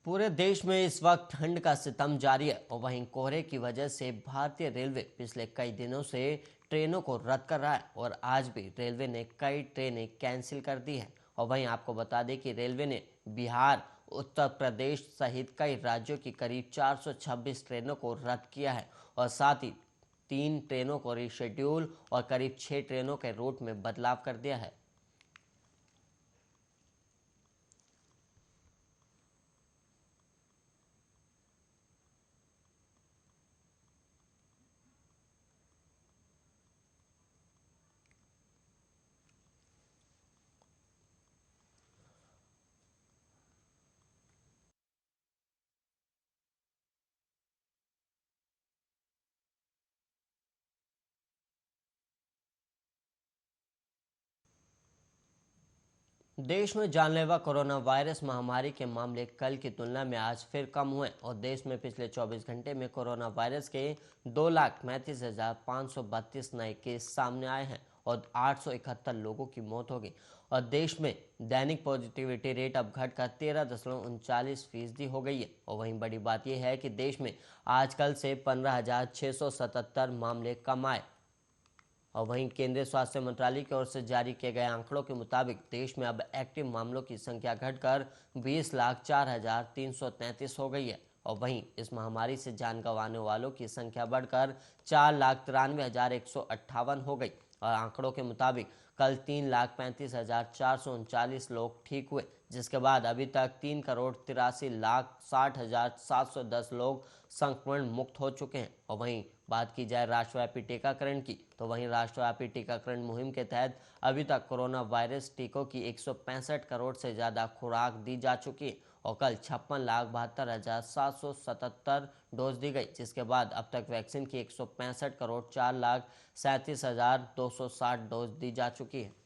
पूरे देश में इस वक्त ठंड का सितम जारी है और वहीं कोहरे की वजह से भारतीय रेलवे पिछले कई दिनों से ट्रेनों को रद्द कर रहा है और आज भी रेलवे ने कई ट्रेनें कैंसिल कर दी है। और वहीं आपको बता दें कि रेलवे ने बिहार, उत्तर प्रदेश सहित कई राज्यों की करीब 426 ट्रेनों को रद्द किया है और साथ ही 3 ट्रेनों को रिशेड्यूल और करीब 6 ट्रेनों के रूट में बदलाव कर दिया है। देश में जानलेवा कोरोना वायरस महामारी के मामले कल की तुलना में आज फिर कम हुए और देश में पिछले 24 घंटे में कोरोना वायरस के 2,35,532 नए केस सामने आए हैं और 871 लोगों की मौत हो गई। और देश में दैनिक पॉजिटिविटी रेट अब घटकर 13.39% हो गई है। और वहीं बड़ी बात यह है कि देश में आजकल से 15,677 मामले कम आए। और वहीं केंद्रीय स्वास्थ्य मंत्रालय की ओर से जारी किए गए आंकड़ों के मुताबिक देश में अब एक्टिव मामलों की संख्या घटकर 20,04,333 हो गई है। और वहीं इस महामारी से जान गंवाने वालों की संख्या बढ़कर 4,93,158 हो गई। और आंकड़ों के मुताबिक कल 3,35,439 लोग ठीक हुए, जिसके बाद अभी तक 3,83,60,710 लोग संक्रमण मुक्त हो चुके हैं। और वहीं बात की जाए राष्ट्रव्यापी टीकाकरण की, तो वहीं राष्ट्रव्यापी टीकाकरण मुहिम के तहत अभी तक कोरोना वायरस टीकों की 165 करोड़ से ज़्यादा खुराक दी जा चुकी है और कल 56,72,777 डोज दी गई, जिसके बाद अब तक वैक्सीन की 165 करोड़ 4,37,260 डोज दी जा चुकी है।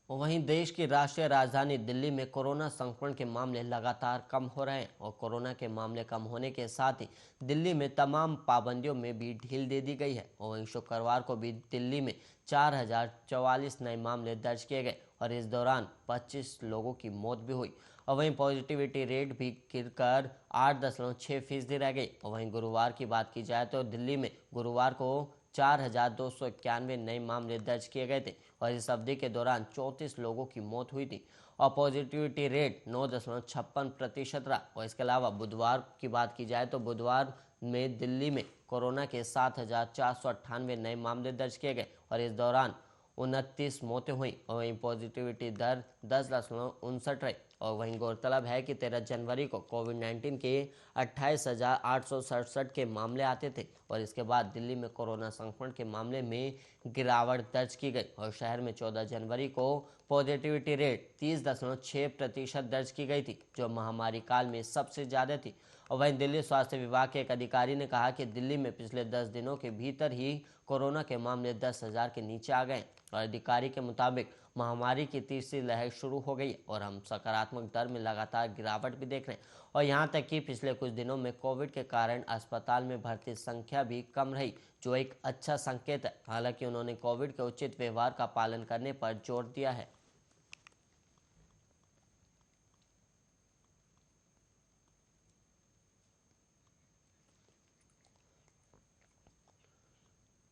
वहीं देश की राष्ट्रीय राजधानी दिल्ली में कोरोना संक्रमण के मामले लगातार कम हो रहे हैं और कोरोना के मामले कम होने के साथ ही दिल्ली में तमाम पाबंदियों में भी ढील दे दी गई है। और वहीं शुक्रवार को भी दिल्ली में 4,044 नए मामले दर्ज किए गए और इस दौरान 25 लोगों की मौत भी हुई। और वहीं पॉजिटिविटी रेट भी गिरकर 8.6% रह गई। और वहीं गुरुवार की बात की जाए तो दिल्ली में गुरुवार को 4,291 नए मामले दर्ज किए गए थे और इस अवधि के दौरान 34 लोगों की मौत हुई थी और पॉजिटिविटी रेट 9.56% रहा। और इसके अलावा बुधवार की बात की जाए तो बुधवार में दिल्ली में कोरोना के 7,498 नए मामले दर्ज किए गए और इस दौरान 29 मौतें हुई और वहीं पॉजिटिविटी दर 10.59 रही। और वहीं गौरतलब है कि 13 जनवरी को कोविड-19 के 28,867 के मामले आते थे और इसके बाद दिल्ली में कोरोना संक्रमण के मामले में गिरावट दर्ज की गई और शहर में 14 जनवरी को पॉजिटिविटी रेट 30.6% दर्ज की गई थी, जो महामारी काल में सबसे ज़्यादा थी। और वहीं दिल्ली स्वास्थ्य विभाग के एक अधिकारी ने कहा कि दिल्ली में पिछले 10 दिनों के भीतर ही कोरोना के मामले 10,000 के नीचे आ गए और अधिकारी के मुताबिक महामारी की तीसरी लहर शुरू हो गई और हम सकारात्मक दर में लगातार गिरावट भी देख रहे हैं। और यहाँ तक कि पिछले कुछ दिनों में कोविड के कारण अस्पताल में भर्ती संख्या भी कम रही, जो एक अच्छा संकेत है। हालांकि उन्होंने कोविड के उचित व्यवहार का पालन करने पर जोर दिया है।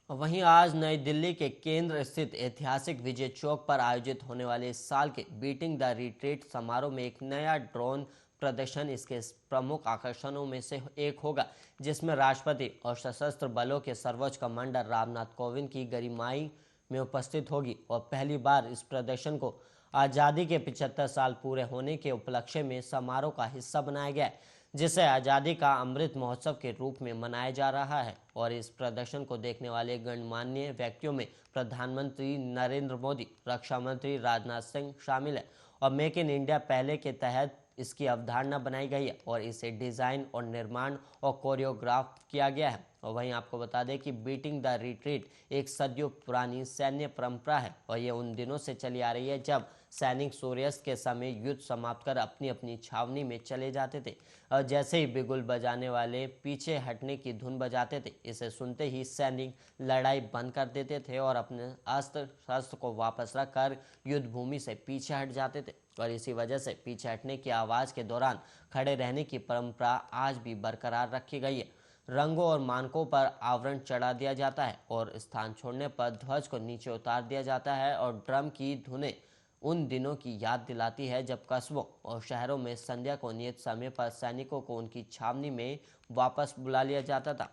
वहीं आज नई दिल्ली के केंद्र स्थित ऐतिहासिक विजय चौक पर आयोजित होने वाले इस साल के बीटिंग द रिट्रीट समारोह में एक नया ड्रोन प्रदर्शन इसके प्रमुख आकर्षणों में से एक होगा, जिसमें राष्ट्रपति और सशस्त्र बलों के सर्वोच्च कमांडर रामनाथ कोविंद की गरिमाई में उपस्थित होगी। और पहली बार इस प्रदर्शन को आज़ादी के 75 साल पूरे होने के उपलक्ष्य में समारोह का हिस्सा बनाया गया है, जिसे आज़ादी का अमृत महोत्सव के रूप में मनाया जा रहा है। और इस प्रदर्शन को देखने वाले गणमान्य व्यक्तियों में प्रधानमंत्री नरेंद्र मोदी, रक्षा मंत्री राजनाथ सिंह शामिल है। और मेक इन इंडिया पहले के तहत इसकी अवधारणा बनाई गई है और इसे डिज़ाइन और निर्माण और कोरियोग्राफ किया गया है। और वहीं आपको बता दें कि बीटिंग द रिट्रीट एक सदियों पुरानी सैन्य परंपरा है और ये उन दिनों से चली आ रही है जब सैनिक सूर्यास्त के समय युद्ध समाप्त कर अपनी अपनी छावनी में चले जाते थे। और जैसे ही बिगुल बजाने वाले पीछे हटने की धुन बजाते थे, इसे सुनते ही सैनिक लड़ाई बंद कर देते थे और अपने अस्त्र शस्त्र को वापस रखकर युद्ध भूमि से पीछे हट जाते थे। और इसी वजह से पीछे हटने की आवाज़ के दौरान खड़े रहने की परंपरा आज भी बरकरार रखी गई है। रंगों और मानकों पर आवरण चढ़ा दिया जाता है और स्थान छोड़ने पर ध्वज को नीचे उतार दिया जाता है। और ड्रम की धुनें उन दिनों की याद दिलाती है जब कस्बों और शहरों में संध्या को नियत समय पर सैनिकों को उनकी छावनी में वापस बुला लिया जाता था।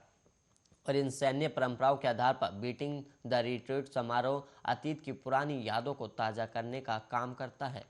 और इन सैन्य परंपराओं के आधार पर बीटिंग द रिट्रीट समारोह अतीत की पुरानी यादों को ताज़ा करने का काम करता है।